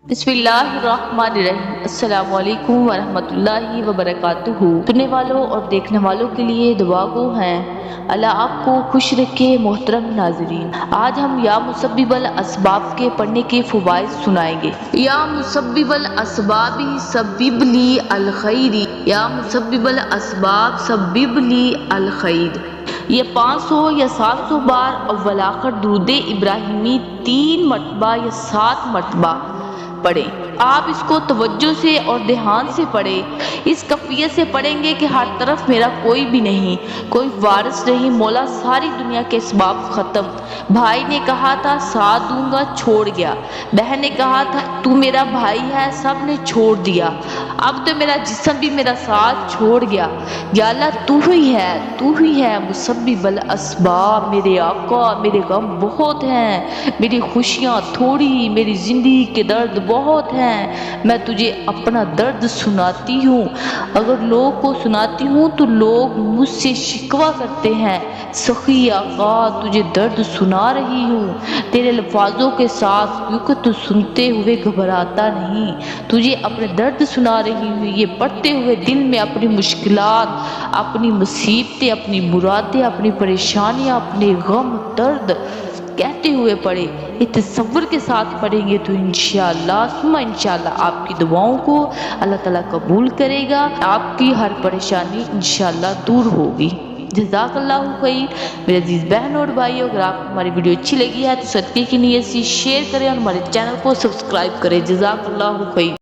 بسم اللہ الرحمن الرحیم۔ السلام علیکم ورحمۃ اللہ وبرکاتہ۔ سننے والوں اور دیکھنے والوں کے لیے دعا گو ہیں، اللہ آپ کو خوش رکھے۔ محترم ناظرین، آج ہم یا مسبب الاسباب کے پڑھنے کے فوائد سنائیں گے۔ یا مسبب الاسباب سبب لی الخیر، یا مسبب الاسباب سبب لی الخیر۔ یہ 500 یا 700 بار اول آخر درود ابراہیمی 3 مرتبہ یا 7 مرتبہ پڑھیں۔ آپ اس کو توجہ سے اور دھیان سے پڑھیں، اس کیفیت سے پڑھیں گے کہ ہر طرف میرا کوئی بھی نہیں، کوئی وارث نہیں، مولا ساری دنیا کے اسباب ختم۔ بھائی نے کہا تھا ساتھ دوں گا، چھوڑ گیا۔ بہن نے کہا تھا تو میرا بھائی ہے، سب نے چھوڑ دیا۔ اب تو میرا جسم بھی میرا ساتھ چھوڑ گیا۔ یا اللہ تو ہی ہے مسبب الاسباب۔ میرے آقا، میرے غم بہت ہیں، میری خوشیاں تھوڑی، میری زندگی کے درد بہت ہیں، میں تجھے اپنا درد سناتی ہوں۔ اگر لوگ کو سناتی ہوں تو لوگ مجھ سے شکوہ کرتے ہیں، سخی آقا تجھے درد سنا رہی ہوں تیرے الفاظوں کے ساتھ، کیونکہ تو سنتے ہوئے گھبراتا نہیں، تجھے اپنے درد سنا رہی ہوں۔ یہ پڑھتے ہوئے دل میں اپنی مشکلات، اپنی مصیبتیں، اپنی مرادیں، اپنی پریشانیاں، اپنے غم درد کہتے ہوئے پڑھے، یہ تصور کے ساتھ پڑھیں گے تو انشاءاللہ ثم انشاءاللہ آپ کی دعاؤں کو اللہ تعالیٰ قبول کرے گا، آپ کی ہر پریشانی انشاءاللہ دور ہوگی۔ جزاک اللہ خیر۔ میرے عزیز بہن اور بھائیو، اگر آپ کو ہماری ویڈیو اچھی لگی ہے تو صدقے کی نیت سے شیئر کریں اور ہمارے چینل کو سبسکرائب کریں۔ جزاک اللہ خیر۔